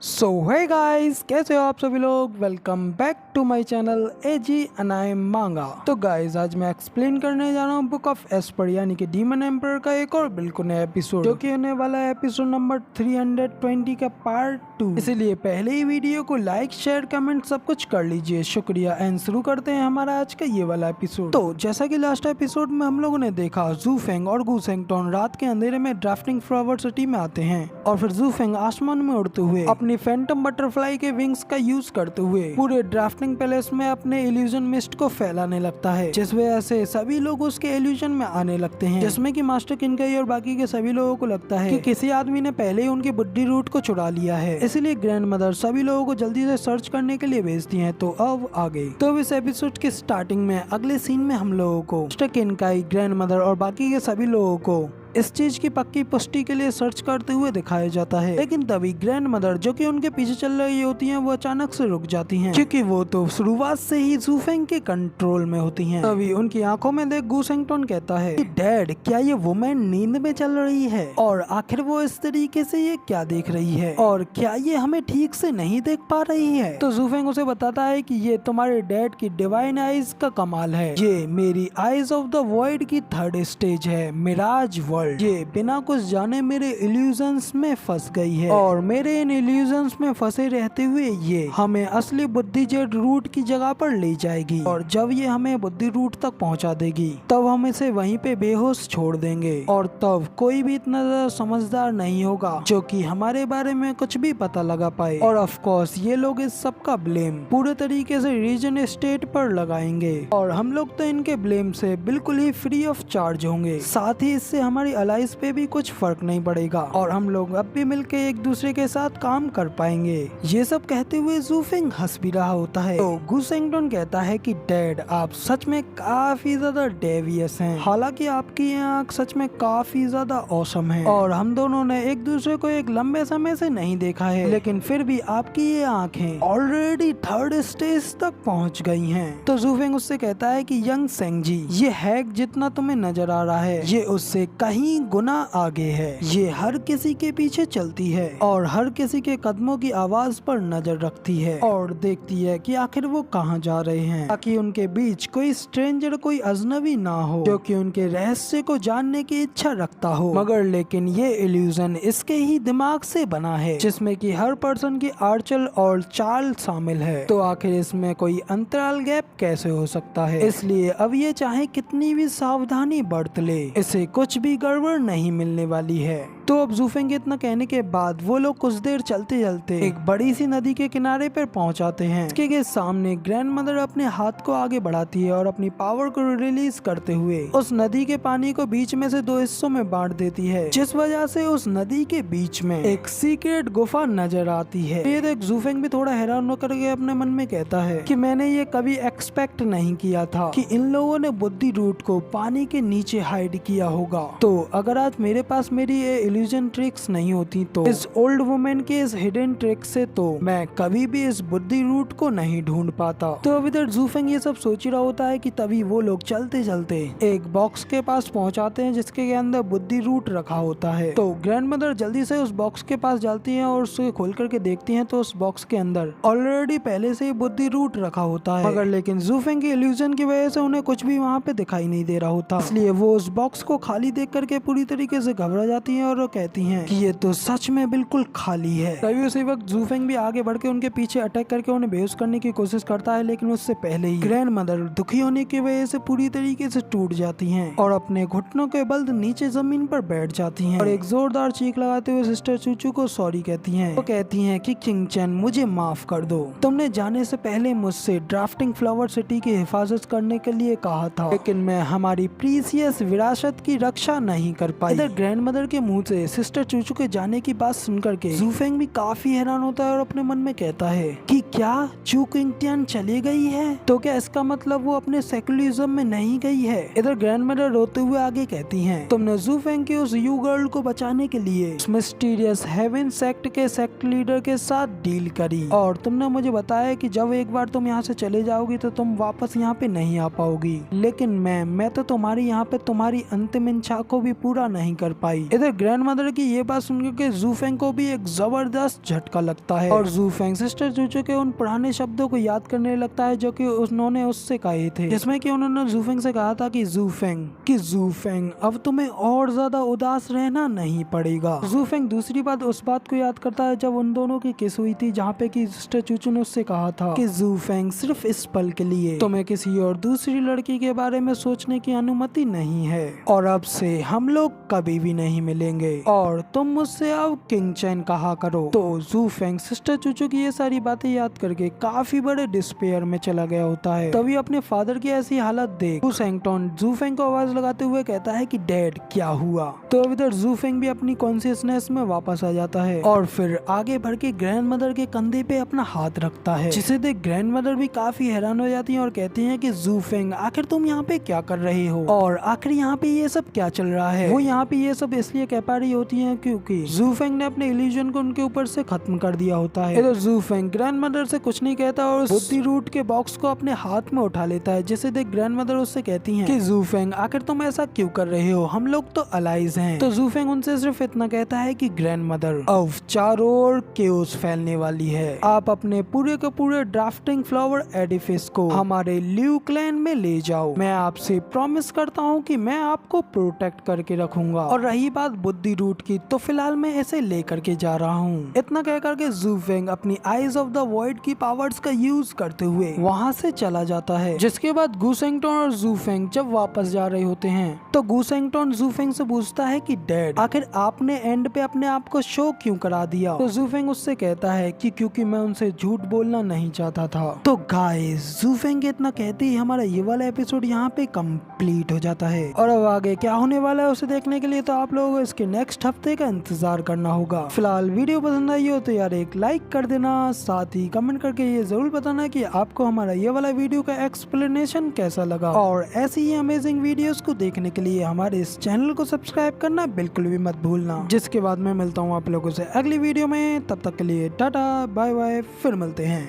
सो है गाइस, कैसे हो आप सभी लोग। Welcome back to my channel AG and I am मांगा। तो गाइस, आज मैं एक्सप्लेन करने जा रहा हूँ बुक ऑफ एस्पर यानी कि डीमन एम्पर का एक और बिल्कुल नया एपिसोड, जो कि होने वाला है एपिसोड नंबर 320 का पार्ट 2। इसीलिए पहले ही वीडियो को लाइक शेयर कमेंट सब कुछ कर लीजिए, शुक्रिया। एंड शुरू करते हैं हमारा आज का ये वाला एपिसोड। तो जैसा कि लास्ट एपिसोड में हम लोगों ने देखा, जू फेंग और गू सेंगटोन रात के अंधेरे में ड्राफ्टिंग फ्लावर सिटी में आते हैं और फिर जू फेंग आसमान में उड़ते हुए अपनी फैंटम बटरफ्लाई के विंग्स का यूज करते हुए पूरे ड्राफ्टिंग पैलेस में अपने इल्यूजन मिस्ट को फैलाने लगता है, जिस वजह से सभी लोग उसके इल्यूजन में आने लगते हैं, जिसमें कि मास्टर किनकाई और बाकी के सभी लोगों को लगता है कि किसी आदमी ने पहले ही उनकी बुद्धि रूट को चुरा लिया है। इसलिए ग्रैंड मदर सभी लोगों को जल्दी से सर्च करने के लिए भेजती है। तो अब आगे तो इस एपिसोड के स्टार्टिंग में अगले सीन में हम लोगों को मास्टर किनकाई, ग्रैंड मदर और बाकी के सभी लोगों को इस चीज की पक्की पुष्टि के लिए सर्च करते हुए दिखाया जाता है। लेकिन तभी ग्रैंड मदर जो कि उनके पीछे चल रही होती हैं, वो अचानक से रुक जाती हैं, क्योंकि वो तो शुरुआत से ही जू फेंग के कंट्रोल में होती हैं। तभी उनकी आंखों में देख गू सेंगटोन कहता है कि डैड, क्या ये वुमेन नींद में चल रही है? और आखिर वो इस तरीके से ये क्या देख रही है? और क्या ये हमें ठीक से नहीं देख पा रही है? तो जू फेंग उसे बताता है कि ये तुम्हारे डैड की डिवाइन आईज का कमाल है, ये मेरी आईज ऑफ द वॉइड की थर्ड स्टेज है, मिराज वर्ल्ड। ये बिना कुछ जाने मेरे इल्यूजन्स में फंस गई है और मेरे इन इल्यूजन्स में फंसे रहते हुए ये हमें असली बुद्धि जेट रूट की जगह पर ले जाएगी, और जब ये हमें बुद्धि रूट तक पहुंचा देगी तब हम इसे वहीं पे बेहोश छोड़ देंगे, और तब कोई भी इतना ज्यादा समझदार नहीं होगा जो कि हमारे बारे में कुछ भी पता लगा पाए। और ऑफ कोर्स ये लोग इस सब का ब्लेम पूरे तरीके से रीजन स्टेट पर लगाएंगे, और हम लोग तो इनके ब्लेम से बिल्कुल ही फ्री ऑफ चार्ज होंगे। साथ ही इससे हमारी अलाइंस पे भी कुछ फर्क नहीं पड़ेगा और हम लोग अब भी मिलके एक दूसरे के साथ काम कर पाएंगे। ये सब कहते हुए जू फेंग हंस भी रहा होता है। तो गू सेंगटोन कहता है कि डैड, आप सच में काफी ज्यादा डेवियस हैं। हालांकि आपकी ये आँख सच में काफी ज्यादा औसम है, और हम दोनों ने एक दूसरे को एक लंबे समय से नहीं देखा है, लेकिन फिर भी आपकी ये आँखें ऑलरेडी थर्ड स्टेज तक पहुँच गई हैं। तो जू फेंग उससे कहता है कि यंग सेंग जी, ये हैक जितना तुम्हें नजर आ रहा है, ये उससे कहीं गुना आगे है। ये हर किसी के पीछे चलती है और हर किसी के कदमों की आवाज पर नजर रखती है और देखती है कि आखिर वो कहाँ जा रहे हैं, ताकि उनके बीच कोई स्ट्रेंजर, कोई अजनबी ना हो जो कि उनके रहस्य को जानने की इच्छा रखता हो। मगर लेकिन ये इल्यूजन इसके ही दिमाग से बना है, जिसमें कि हर पर्सन की आर्चल और चाल शामिल है। तो आखिर इसमें कोई अंतराल गैप कैसे हो सकता है? इसलिए अब ये चाहे कितनी भी सावधानी बरत ले, इसे कुछ भी गड़बड़ नहीं मिलने वाली है। तो अब जू फेंग के इतना कहने के बाद वो लोग कुछ देर चलते चलते एक बड़ी सी नदी के किनारे पर पहुंच आते हैं। इसके सामने ग्रैंड मदर अपने हाथ को आगे बढ़ाती है और अपनी पावर को रिलीज करते हुए उस नदी के पानी को बीच में से दो हिस्सों में बांट देती है, जिस वजह से उस नदी के बीच में एक सीक्रेट गुफा नजर आती है। ये देख जू फेंग भी थोड़ा हैरान होकर के अपने मन में कहता है कि मैंने ये कभी एक्सपेक्ट नहीं किया था कि इन लोगों ने बुद्धि रूट को पानी के नीचे हाइड किया होगा। तो अगर आज मेरे पास मेरी ये इल्यूजन ट्रिक्स नहीं होती तो इस ओल्ड वुमेन के इस हिडन ट्रिक से तो मैं कभी भी इस बुद्धि रूट को नहीं ढूंढ पाता। तो अब इधर जू फेंग ये सब सोच रहा होता है कि तभी वो लोग चलते चलते एक बॉक्स के पास पहुंचाते हैं, जिसके अंदर बुद्धि रूट रखा होता है। तो ग्रैंड मदर जल्दी से उस बॉक्स के पास जाती है और उसे खोल करके देखती है, तो उस बॉक्स के अंदर ऑलरेडी पहले से ही बुद्धि रूट रखा होता है। मगर लेकिन जू फेंग की इल्यूजन की वजह से उन्हें कुछ भी वहाँ पे दिखाई नहीं दे रहा होता, इसलिए वो उस बॉक्स को खाली देख करके पूरी तरीके से घबरा जाती हैं और वो कहती हैं कि ये तो सच में बिल्कुल खाली है। तभी उसी वक्त जू फेंग भी आगे बढ़ के उनके पीछे अटैक करके उन्हें बेहोश करने की कोशिश करता है, लेकिन उससे पहले ही ग्रैंड मदर दुखी होने की वजह से पूरी तरीके से टूट जाती हैं और अपने घुटनों के बल नीचे जमीन पर बैठ जाती हैं और एक जोरदार चीख लगाते हुए सिस्टर चूचू को सॉरी कहती हैं। वो कहती हैं कि किंग चैन, मुझे माफ कर दो, तुमने जाने से पहले मुझसे ड्राफ्टिंग फ्लावर सिटी की हिफाजत करने के लिए कहा था, लेकिन मैं हमारी प्रीसियस विरासत की रक्षा नहीं कर पाई। इधर ग्रैंड मदर के मुंह से सिस्टर चूचू के जाने की बात सुनकर के जू फेंग भी काफी हैरान होता है और अपने मन में कहता है कि क्या चू किंगटियन चली गई है? तो क्या इसका मतलब वो अपने सेकुलरिज्म में नहीं गई है? इधर ग्रैंड मदर रोते हुए आगे कहती हैं, तुमने जू फेंग की उस यू गर्ल को बचाने के लिए उस मिस्टीरियस हेवन सेक्ट के सेक्ट लीडर के साथ डील करी, और तुमने मुझे बताया कि जब एक बार तुम यहाँ से चले जाओगी तो तुम वापस यहाँ पे नहीं आ पाओगी। लेकिन मैं तो तुम्हारी यहाँ पे तुम्हारी अंतिम इच्छा को भी भी पूरा नहीं कर पाई। इधर ग्रैंड मदर की ये बात सुनकर के जू फेंग को भी एक जबरदस्त झटका लगता है और जू फेंग सिस्टर चूचू के उन पुराने शब्दों को याद करने लगता है जो कि उन्होंने उससे कहे थे, जिसमें कि उन्होंने जू फेंग से कहा था कि जू फेंग अब तुम्हें और ज्यादा उदास रहना नहीं पड़ेगा। जू फेंग दूसरी बात उस बात को याद करता है जब उन दोनों की किस हुई थी, जहाँ पे कि सिस्टर चूचू ने उससे कहा था कि जू फेंग सिर्फ इस पल के लिए तुम्हें किसी और दूसरी लड़की के बारे में सोचने की अनुमति नहीं है और अब से हम लोग कभी भी नहीं मिलेंगे और तुम मुझसे अब किंग चैन कहा करो। तो जू फेंग सिस्टर चूचू की ये सारी बातें याद करके काफी बड़े डिस्पेयर में चला गया होता है। तभी अपने फादर की ऐसी हालत देख जू फेंग को आवाज लगाते हुए कहता है कि डैड क्या हुआ। तो अब इधर जू फेंग भी अपनी कॉन्शियसनेस में वापस आ जाता है और फिर आगे बढ़ के ग्रैंड मदर के कंधे पे अपना हाथ रखता है, जिसे देख ग्रैंड मदर भी काफी हैरान हो जाती है और कहती है कि जू फेंग आखिर तुम यहाँ पे क्या कर रहे हो और आखिर यहाँ पे ये सब क्या चल रहा है। वो यहाँ पे ये सब इसलिए कह पा रही होती है क्योंकि जू फेंग ने अपने इल्यूजन को उनके ऊपर से खत्म कर दिया होता है। इधर जू फेंग ग्रैंड मदर से कुछ नहीं कहता और बुद्धि रूट के बॉक्स को अपने हाथ में उठा लेता है, जिसे देख ग्रैंड मदर उससे कहती है कि जू फेंग आखिर तुम ऐसा क्यों कर रहे हो, हम लोग तो अलाइज हैं। तो जू फेंग उनसे सिर्फ इतना कहता है कि ग्रैंड मदर अब चारों ओर केओस फैलने वाली है, आप अपने पूरे के पूरे ड्राफ्टिंग फ्लावर एडिफिस को हमारे ल्यू क्लैन में ले जाओ, मैं आपसे प्रॉमिस करता हूँ कि मैं आपको प्रोटेक्ट करके रखूंगा। और रही बात बुद्धि रूट की, तो फिलहाल मैं इसे लेकर के जा रहा हूँ। इतना कह करके जू फेंग अपनी आईज ऑफ द वॉइड की पावर्स का यूज करते हुए वहाँ से चला जाता है। जिसके बाद गुसेंगटोन और जू फेंग जब वापस जा रहे होते हैं तो गुसेंगटोन जू फेंग से पूछता है कि डैड आखिर आपने एंड पे अपने आप को शो क्यों करा दिया। तो जू फेंग उससे कहता है कि क्योंकि मैं उनसे झूठ बोलना नहीं चाहता था। तो गाइस जू फेंग इतना कहते ही हमारा ये वाला एपिसोड यहाँ पे कंप्लीट हो जाता है और अब आगे क्या होने वाला है उसे देखने के लिए तो आप लोगों को इसके नेक्स्ट हफ्ते का इंतजार करना होगा। फिलहाल वीडियो पसंद आई हो तो यार एक लाइक कर देना, साथ ही कमेंट करके ये जरूर बताना कि आपको हमारा ये वाला वीडियो का एक्सप्लेनेशन कैसा लगा और ऐसी ही अमेजिंग वीडियोस को देखने के लिए हमारे इस चैनल को सब्सक्राइब करना बिल्कुल भी मत भूलना। जिसके बाद मैं मिलता हूँ आप लोगों से अगली वीडियो में, तब तक के लिए टाटा बाय बाय, फिर मिलते हैं।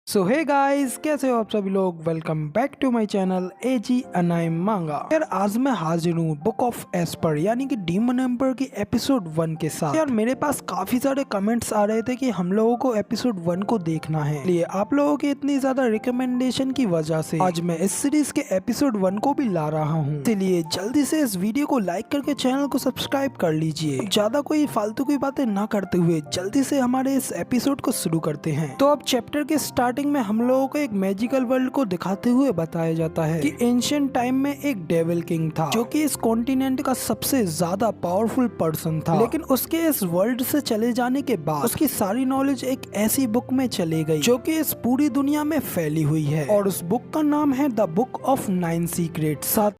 सो हे गाइस, कैसे हो आप सभी लोग, welcome back to my channel AG anime manga. यार आज मैं हाजिर हूँ बुक ऑफ एस्पर यानी कि डीमन एम्पर की एपिसोड 1 के साथ। यार मेरे पास काफी सारे कमेंट्स आ रहे थे कि हम लोगों को एपिसोड 1 को देखना है, इसलिए आप लोगों की इतनी ज्यादा रिकमेंडेशन की वजह से आज मैं इस सीरीज के एपिसोड 1 को भी ला रहा हूँ। इसलिए जल्दी से इस वीडियो को लाइक करके चैनल को सब्सक्राइब कर लीजिए। ज्यादा कोई फालतू की बातें न करते हुए जल्दी से हमारे इस एपिसोड को शुरू करते हैं। तो अब चैप्टर के स्टार्टिंग में हम लोगों को एक मैजिकल वर्ल्ड को दिखाते हुए बताया जाता है कि एंशिएंट टाइम में एक डेविल किंग था जो कि इस कॉन्टिनेंट का सबसे ज्यादा पावरफुल पर्सन था, लेकिन उसके इस वर्ल्ड से चले जाने के बाद उसकी सारी नॉलेज एक ऐसी बुक में चली गई जो कि इस पूरी दुनिया में फैली हुई है और उस बुक का नाम है द बुक ऑफ 9 सीक्रेट्स। साथ